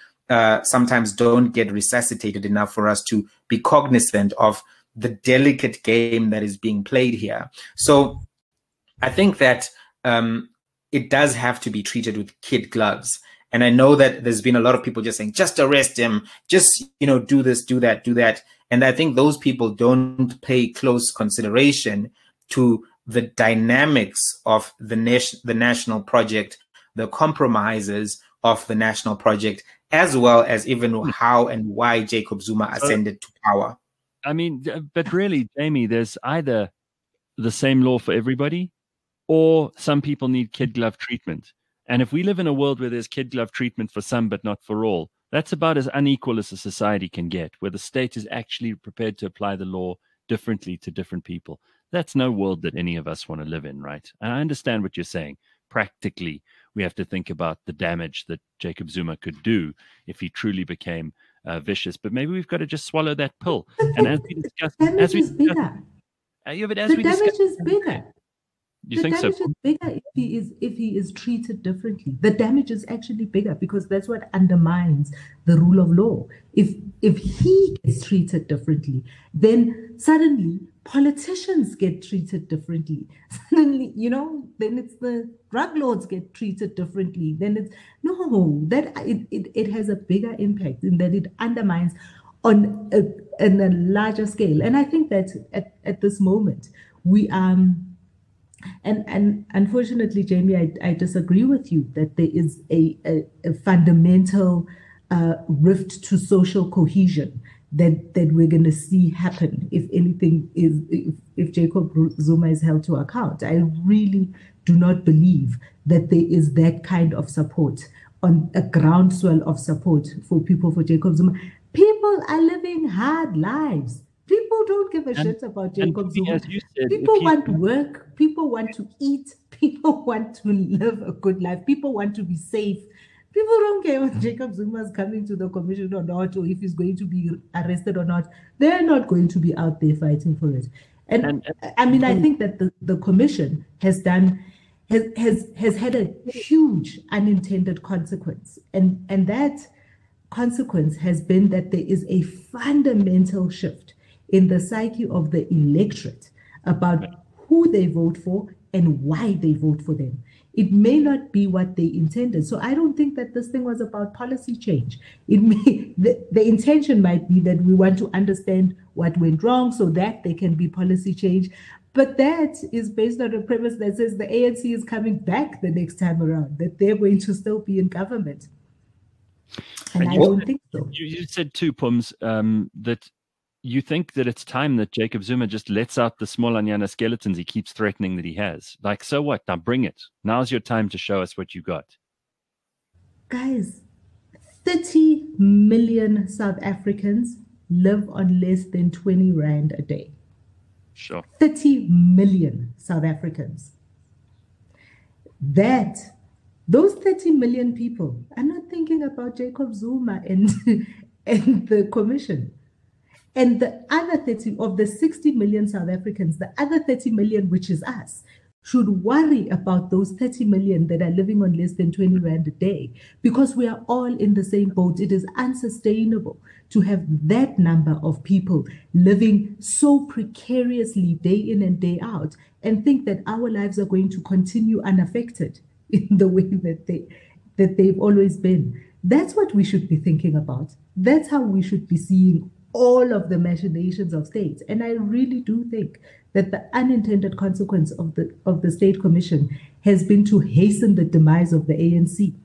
sometimes don't get resuscitated enough for us to be cognizant of the delicate game that is being played here. So I think that it does have to be treated with kid gloves. And I know that there's been a lot of people just saying, just arrest him, just, do this, do that, do that. And I think those people don't pay close consideration to the dynamics of the national project, the compromises of the national project, as well as even how and why Jacob Zuma ascended to power. I mean, but really, Jamie, there's either the same law for everybody, or some people need kid glove treatment. And if we live in a world where there's kid glove treatment for some but not for all, that's about as unequal as a society can get, where the state is actually prepared to apply the law differently to different people. That's no world that any of us want to live in, right? And I understand what you're saying. Practically, we have to think about the damage that Jacob Zuma could do if he truly became vicious. But maybe we've got to just swallow that pill. And as we discussed, the damage is bigger. You think so? The damage is bigger if he is treated differently. The damage is actually bigger because that's what undermines the rule of law. If he gets treated differently, then suddenly politicians get treated differently. Suddenly, then it's the drug lords get treated differently. Then it's it has a bigger impact in that it undermines on a larger scale. And I think that at this moment we and unfortunately, Jamie, I disagree with you that there is a fundamental rift to social cohesion that we're going to see happen if anything is if Jacob Zuma is held to account. I really do not believe that there is that kind of support, on a groundswell of support for Jacob Zuma. People are living hard lives. People don't give a shit about Jacob Zuma. People want work. People want to eat. People want to live a good life. People want to be safe. People don't care if Jacob Zuma is coming to the commission or not, or if he's going to be arrested or not. They're not going to be out there fighting for it. And I mean, I think that the commission has had a huge unintended consequence. And that consequence has been that there is a fundamental shift in the psyche of the electorate about who they vote for and why they vote for them. It may not be what they intended. So I don't think that this thing was about policy change. The intention might be that we want to understand what went wrong so that there can be policy change. But that is based on a premise that says the ANC is coming back the next time around, that they're going to still be in government. And I don't think so. You said too, Pums, that you think that it's time that Jacob Zuma just lets out the small Anyana skeletons he keeps threatening that he has. Like, so what? Now bring it. Now's your time to show us what you got. Guys, 30 million South Africans live on less than 20 Rand a day. Sure. 30 million South Africans. Those 30 million people are not thinking about Jacob Zuma and the commission. And the other 30 of the 60 million South Africans, the other 30 million, which is us, should worry about those 30 million that are living on less than 20 Rand a day, because we are all in the same boat. It is unsustainable to have that number of people living so precariously day in and day out and think that our lives are going to continue unaffected in the way that they've always been. That's what we should be thinking about. That's how we should be seeing all of the machinations of states. And I really do think that the unintended consequence of the State Commission has been to hasten the demise of the ANC.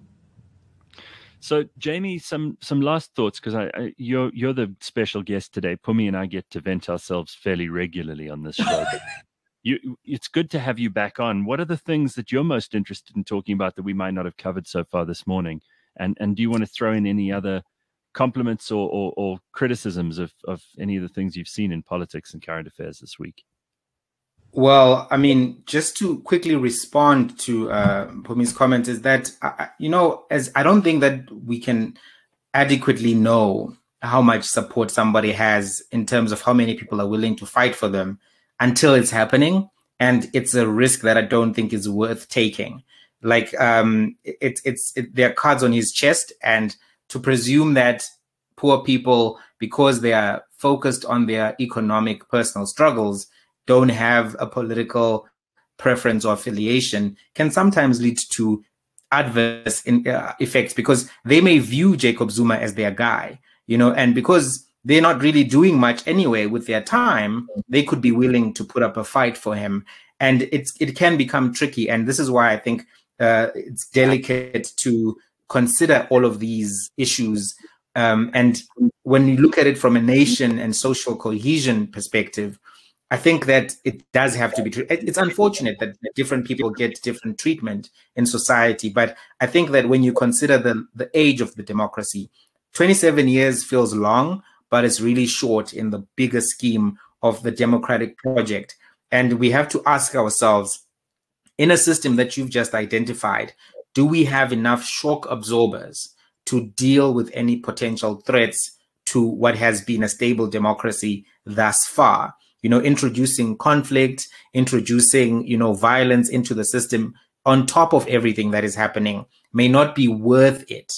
So, Jamie, some last thoughts, because you're the special guest today. Phumi and I get to vent ourselves fairly regularly on this show. It's good to have you back on. What are the things that you're most interested in talking about that we might not have covered so far this morning? And do you want to throw in any other compliments or criticisms of any of the things you've seen in politics and current affairs this week? Well, I mean, just to quickly respond to Pumi's comment is that, as I don't think that we can adequately know how much support somebody has in terms of how many people are willing to fight for them until it's happening. And it's a risk that I don't think is worth taking. Like, there are cards on his chest, and to presume that poor people, because they are focused on their economic personal struggles, don't have a political preference or affiliation can sometimes lead to adverse effects, because they may view Jacob Zuma as their guy, and because they're not really doing much anyway with their time, they could be willing to put up a fight for him. And it can become tricky. And this is why I think it's delicate to consider all of these issues. And when you look at it from a nation and social cohesion perspective, I think that it does have to be true. It's unfortunate that different people get different treatment in society, but I think that when you consider the age of the democracy, 27 years feels long, but it's really short in the bigger scheme of the democratic project. And we have to ask ourselves, in a system that you've just identified, do we have enough shock absorbers to deal with any potential threats to what has been a stable democracy thus far? Introducing conflict, introducing, violence into the system on top of everything that is happening may not be worth it.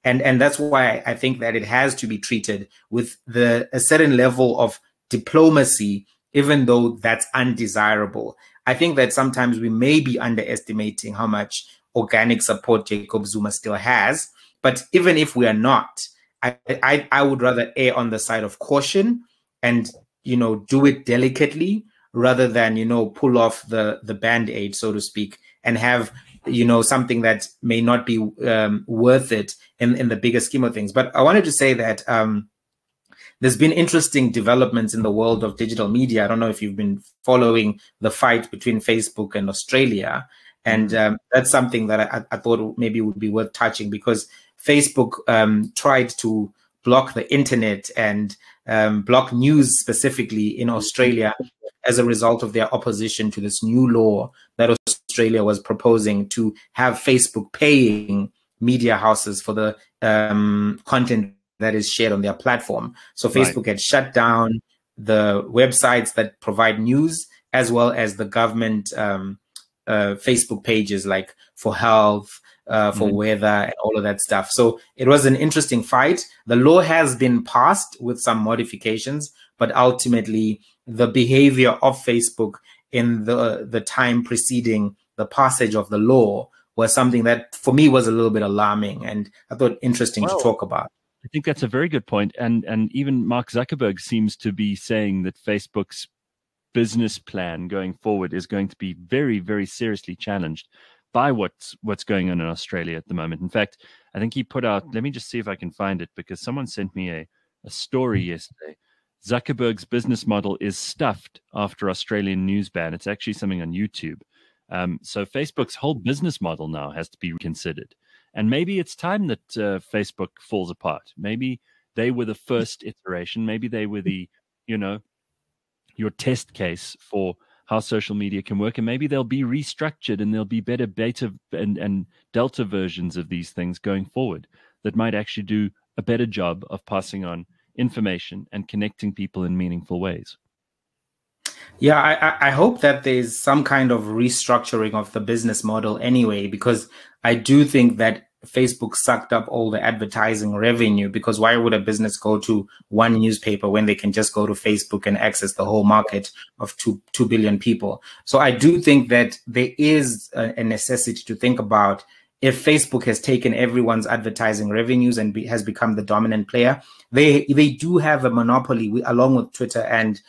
And that's why I think that it has to be treated with a certain level of diplomacy, even though that's undesirable. I think that sometimes we may be underestimating how much organic support Jacob Zuma still has. But even if we are not, I would rather err on the side of caution and do it delicately rather than, pull off the band-aid, so to speak, and have, something that may not be worth it in the bigger scheme of things. But I wanted to say that there's been interesting developments in the world of digital media. I don't know if you've been following the fight between Facebook and Australia. And that's something that I thought maybe would be worth touching, because Facebook tried to block the internet and block news specifically in Australia as a result of their opposition to this new law that Australia was proposing to have Facebook paying media houses for the content that is shared on their platform. So Facebook had shut down the websites that provide news, as well as the government Facebook pages like for health, for weather, and all of that stuff. So it was an interesting fight. The law has been passed with some modifications, but ultimately the behavior of Facebook in the time preceding the passage of the law was something that for me was a little bit alarming, and I thought interesting to talk about. I think that's a very good point. And even Mark Zuckerberg seems to be saying that Facebook's business plan going forward is going to be very, very seriously challenged by what's going on in Australia at the moment. In fact, I think he put out, let me just see if I can find it, because someone sent me a story yesterday. Zuckerberg's business model is stuffed after Australian news ban. It's actually something on YouTube. So Facebook's whole business model now has to be reconsidered. And maybe it's time that Facebook falls apart. Maybe they were the first iteration. Maybe they were the, your test case for how social media can work, and maybe they'll be restructured and there'll be better beta and delta versions of these things going forward that might actually do a better job of passing on information and connecting people in meaningful ways. Yeah, I hope that there's some kind of restructuring of the business model anyway, because I do think that Facebook sucked up all the advertising revenue, because why would a business go to one newspaper when they can just go to Facebook and access the whole market of 2 billion people? So I do think that there is a necessity to think about, if Facebook has taken everyone's advertising revenues and has become the dominant player, they do have a monopoly along with Twitter and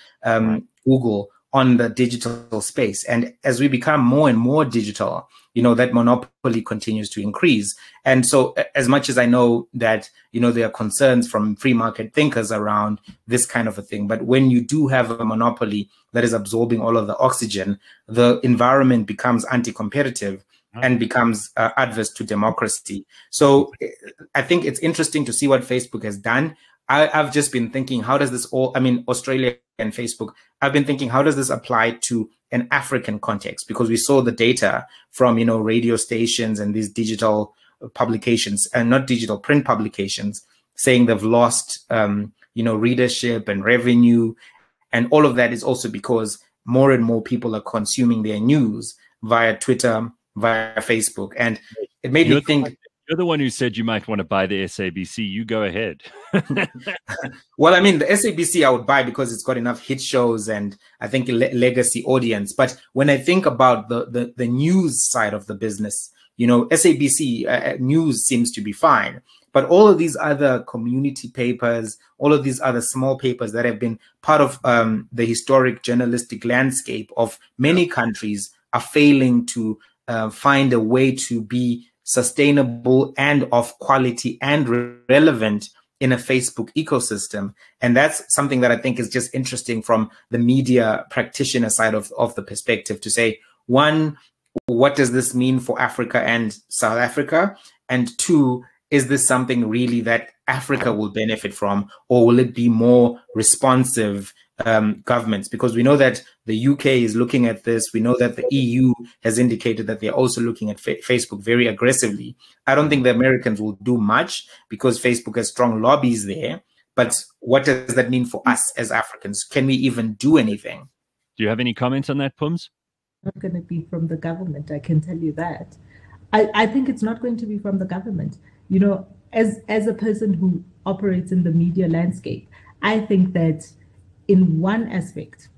Google on the digital space. And as we become more and more digital, that monopoly continues to increase. And so as much as I know that, there are concerns from free market thinkers around this kind of a thing, but when you do have a monopoly that is absorbing all of the oxygen, the environment becomes anti-competitive and becomes adverse to democracy. So I think it's interesting to see what Facebook has done. I've just been thinking, how does this all, Australia and Facebook, I've been thinking, how does this apply to an African context? Because we saw the data from, radio stations and these digital publications, and not digital, print publications, saying they've lost, readership and revenue. And all of that is also because more and more people are consuming their news via Twitter, via Facebook. And it made me think... You're the one who said you might want to buy the SABC. You go ahead. Well, I mean, the SABC I would buy because it's got enough hit shows and I think a legacy audience. But when I think about the news side of the business, SABC news seems to be fine. But all of these other community papers, all of these other small papers that have been part of the historic journalistic landscape of many countries are failing to find a way to be sustainable and of quality and relevant in a Facebook ecosystem. And that's something that I think is just interesting from the media practitioner side of the perspective, to say, one, what does this mean for Africa and South Africa? And two, is this something really that Africa will benefit from, or will it be more responsive governments? Because we know that the UK is looking at this. We know that the EU has indicated that they're also looking at Facebook very aggressively. I don't think the Americans will do much because Facebook has strong lobbies there. But what does that mean for us as Africans? Can we even do anything? Do you have any comments on that, Pums? Not going to be from the government, I can tell you that. I think it's not going to be from the government. As a person who operates in the media landscape, I think that in one aspect,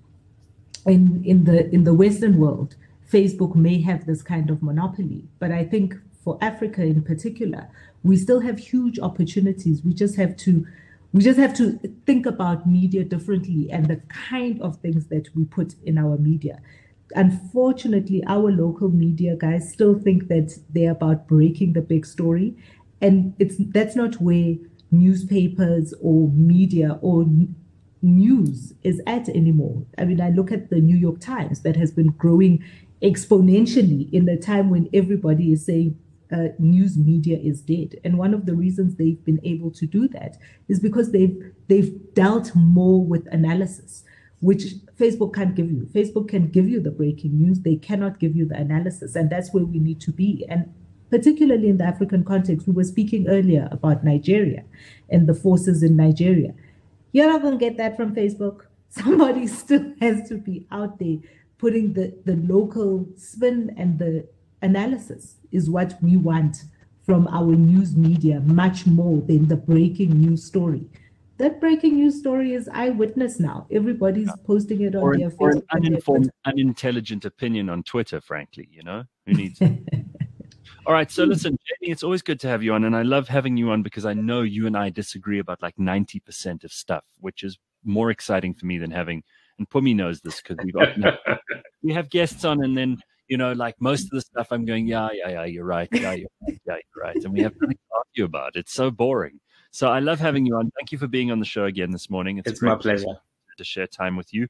in the Western world, Facebook may have this kind of monopoly. But I think for Africa in particular, we still have huge opportunities. We just have to think about media differently and the kind of things that we put in our media. Unfortunately, our local media guys still think that they're about breaking the big story. And that's not where newspapers or media or news is at anymore. I mean, I look at the New York Times that has been growing exponentially in a time when everybody is saying news media is dead. And one of the reasons they've been able to do that is because they've dealt more with analysis, which Facebook can't give you. Facebook can give you the breaking news. They cannot give you the analysis. And that's where we need to be. And particularly in the African context, we were speaking earlier about Nigeria and the forces in Nigeria. You're not going to get that from Facebook. Somebody still has to be out there putting the local spin, and the analysis is what we want from our news media, much more than the breaking news story. That breaking news story is eyewitness now. Everybody's posting it on their Facebook. Or an uninformed, unintelligent opinion on Twitter, frankly, who needs it? All right, so listen, Jamie, it's always good to have you on, and I love having you on because I know you and I disagree about like 90% of stuff, which is more exciting for me than having, and Phumi knows this because we have guests on, and then, like most of the stuff I'm going, yeah, you're right, you're right, and we have nothing to argue about. It's so boring. So I love having you on. Thank you for being on the show again this morning. It's my pleasure to share time with you.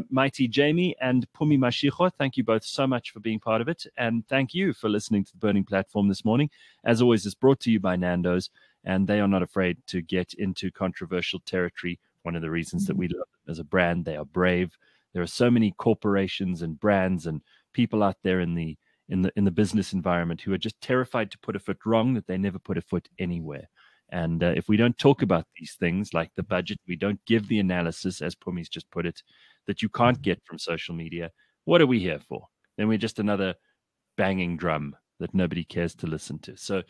Mighty Jamie and Phumi Mashiko, thank you both so much for being part of it. And thank you for listening to the Burning Platform this morning. As always, it's brought to you by Nando's, and they are not afraid to get into controversial territory. One of the reasons that we love them as a brand, they are brave. There are so many corporations and brands and people out there in the business environment who are just terrified to put a foot wrong, that they never put a foot anywhere. And if we don't talk about these things like the budget, we don't give the analysis, as Pumi's just put it, that you can't get from social media, what are we here for? Then we're just another banging drum that nobody cares to listen to. So